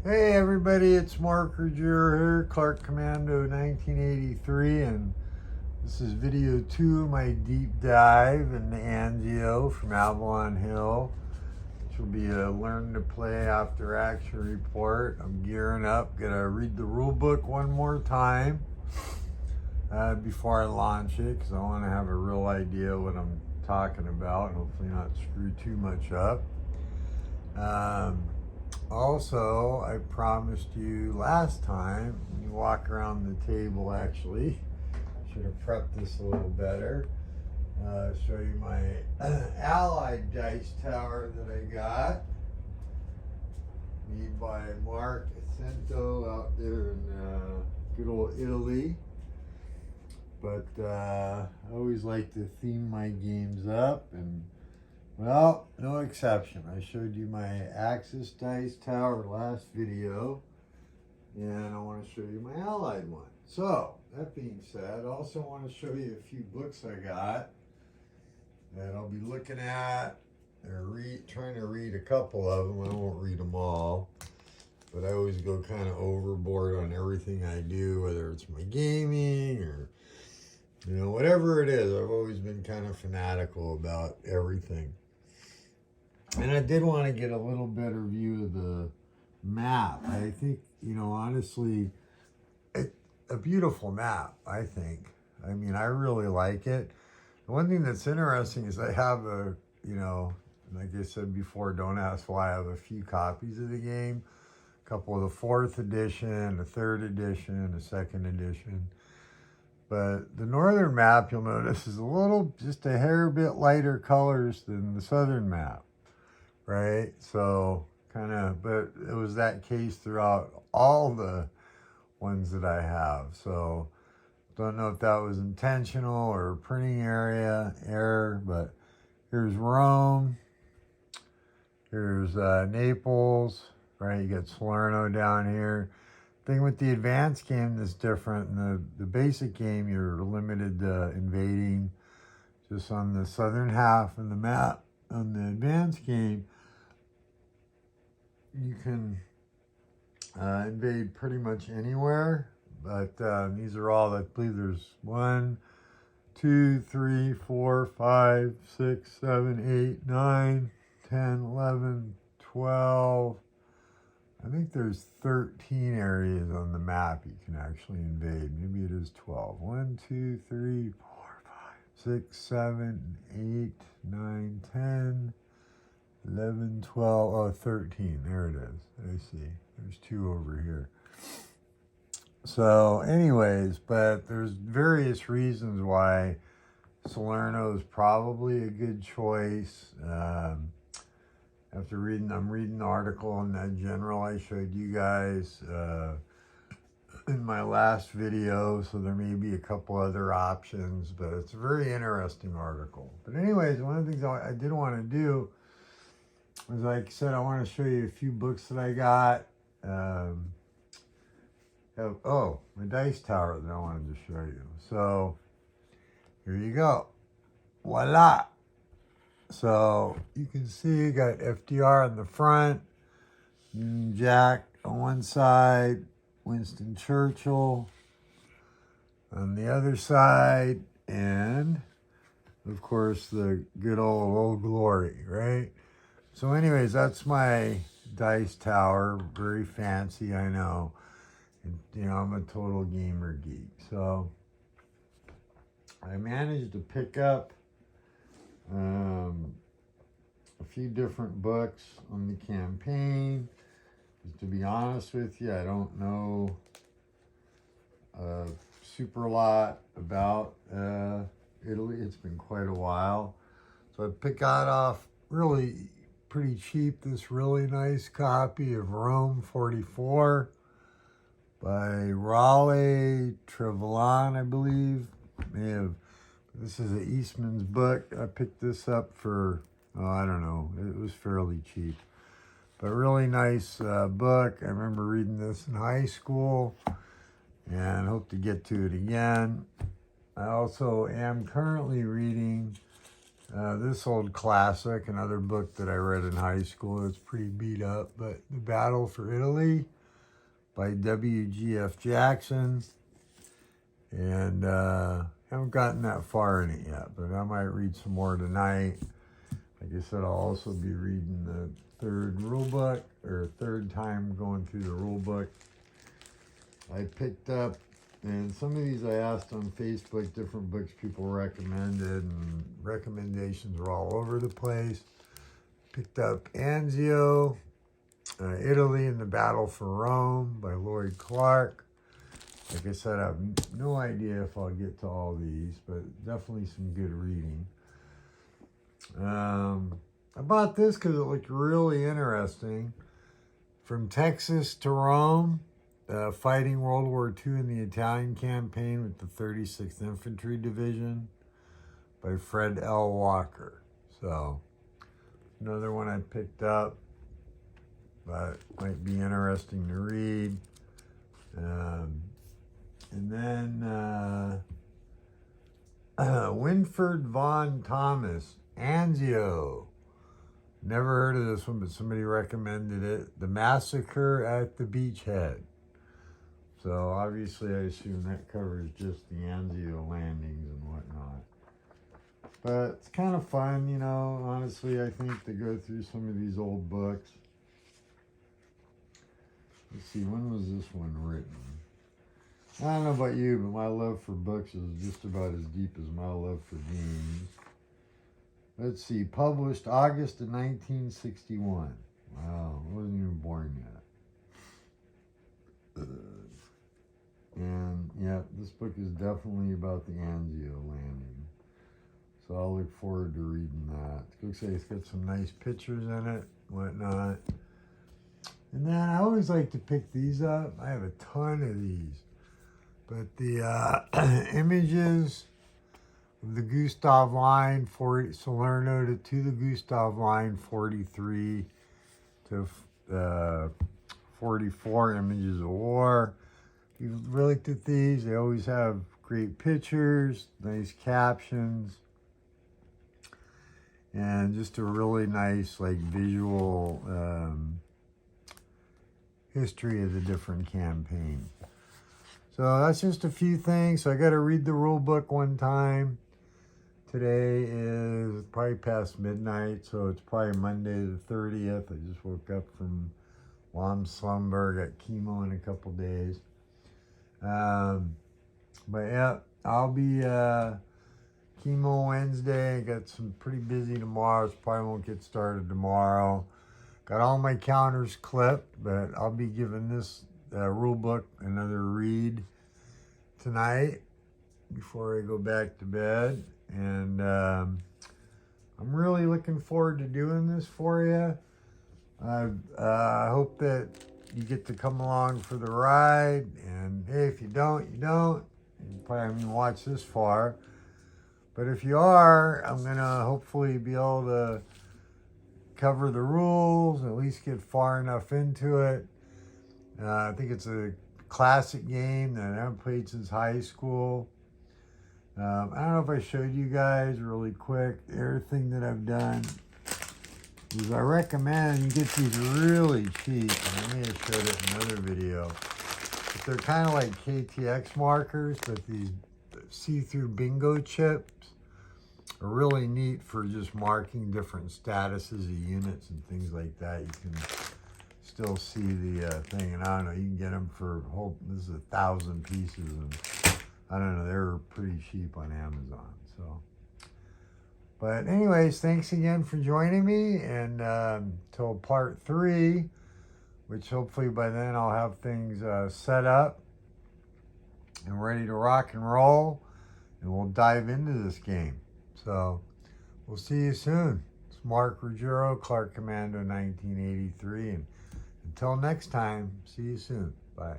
Hey everybody, it's Mark Ruggiero here, Clark Commando 1983, and this is video 2 of my deep dive into Anzio from Avalon Hill, which will be a learn to play after action report. I'm gearing up, gonna read the rule book one more time before I launch it, because I want to have a real idea what I'm talking about, and hopefully not screw too much up. Also, I promised you last time, when you walk around the table actually, should have prepped this a little better, show you my Allied dice tower that I got, made by Mark Anzio out there in good old Italy. But I always like to theme my games up, and well, no exception. I showed you my Axis dice tower last video, and I want to show you my Allied one. So, that being said, I also want to show you a few books I got that I'll be looking at or trying to read a couple of them. I won't read them all, but I always go kind of overboard on everything I do, whether it's my gaming or, you know, whatever it is. I've always been kind of fanatical about everything. And I did want to get a little better view of the map. I think, you know, honestly, a beautiful map, I think. I mean, I really like it. The one thing that's interesting is I have a, you know, like I said before, don't ask why, I have a few copies of the game. A couple of the 4th edition, the 3rd edition, the 2nd edition. But the northern map, you'll notice, is a little, just a hair bit lighter colors than the southern map. Right, so kind of, but it was that case throughout all the ones that I have. So don't know if that was intentional or printing error, but here's Rome, here's Naples, right? You got Salerno down here. Thing with the advanced game that's different. In the basic game, you're limited to invading just on the southern half of the map. On the advanced game, you can invade pretty much anywhere, but these are all, I believe there's 1, 2, 3, 4, 5, 6, 7, 8, 9, 10, 11, 12. I think there's 13 areas on the map you can actually invade. Maybe it is 12. 1, 2, 3, 4, 5, 6, 7, 8, 9, 10. 11, 12, oh, 13. There it is. I see. There's 2 over here. So anyways, but there's various reasons why Salerno is probably a good choice. After reading, I'm reading the article on that general I showed you guys in my last video, so there may be a couple other options, but it's a very interesting article. But anyways, one of the things I did want to do, as like I said, I want to show you a few books that I got. Oh, my dice tower that I wanted to show you. So, here you go. Voila. So, you can see you got FDR on the front, Union Jack on one side, Winston Churchill on the other side, and, of course, the good old glory, right? So anyways, that's my dice tower. Very fancy, I know. And, you know, I'm a total gamer geek. So I managed to pick up a few different books on the campaign. To be honest with you, I don't know a super lot about Italy. It's been quite a while. So I got off really pretty cheap this really nice copy of Rome 44 by Raleigh Trevelyan, I believe. This is an Eastman's book. I picked this up for, oh, I don't know, it was fairly cheap. But really nice book. I remember reading this in high school and hope to get to it again. I also am currently reading this old classic, another book that I read in high school. It's pretty beat up, but The Battle for Italy by W.G.F. Jackson. And haven't gotten that far in it yet, but I might read some more tonight. Like I said, I'll also be reading the third rule book, or third time going through the rule book. I picked up, and some of these I asked on Facebook, different books people recommended, and recommendations were all over the place. Picked up Anzio, Italy and the Battle for Rome by Lloyd Clark. Like I said, I have no idea if I'll get to all these, but definitely some good reading. I bought this because it looked really interesting. From Texas to Rome, fighting World War II in the Italian campaign with the 36th Infantry Division by Fred L. Walker. So, another one I picked up, but might be interesting to read. And then Winford Von Thomas, Anzio. Never heard of this one, but somebody recommended it. The Massacre at the Beachhead. So obviously I assume that covers just the Anzio landings and whatnot. But it's kind of fun, you know, honestly, I think, to go through some of these old books. Let's see, when was this one written? I don't know about you, but my love for books is just about as deep as my love for games. Let's see, published August of 1961. Wow, I wasn't even born yet. And yeah, this book is definitely about the Anzio landing. So I'll look forward to reading that. It looks like it's got some nice pictures in it, whatnot. And then I always like to pick these up. I have a ton of these. But the images of the Gustav line, Salerno to the Gustav line, 43 to 44 images of war. If you've really looked at these, they always have great pictures, nice captions, and just a really nice, like, visual history of the different campaigns. So that's just a few things. So I got to read the rule book one time. Today is probably past midnight, so it's probably Monday the 30th. I just woke up from long slumber, got chemo in a couple days. But yeah, I'll be chemo Wednesday. Got some pretty busy tomorrow, so probably won't get started tomorrow. Got all my counters clipped, but I'll be giving this rule book another read tonight before I go back to bed. And I'm really looking forward to doing this for you. I hope that you get to come along for the ride. And hey, if you don't, you don't. You probably haven't even watched this far. But if you are, I'm going to hopefully be able to cover the rules, at least get far enough into it. I think it's a classic game that I haven't played since high school. I don't know if I showed you guys really quick. Everything that I've done is I recommend you get these really cheap. And I may have showed it in another video. But they're kind of like KTX markers, but these see-through bingo chips are really neat for just marking different statuses of units and things like that. You can still see the thing, and I don't know, you can get them for this is 1,000 pieces, and I don't know, they're pretty cheap on Amazon. So, but anyways, thanks again for joining me, and till part 3, which hopefully by then I'll have things set up and ready to rock and roll, and we'll dive into this game. So we'll see you soon. It's Mark Ruggiero, Clark Commando 1983, and until next time, see you soon. Bye.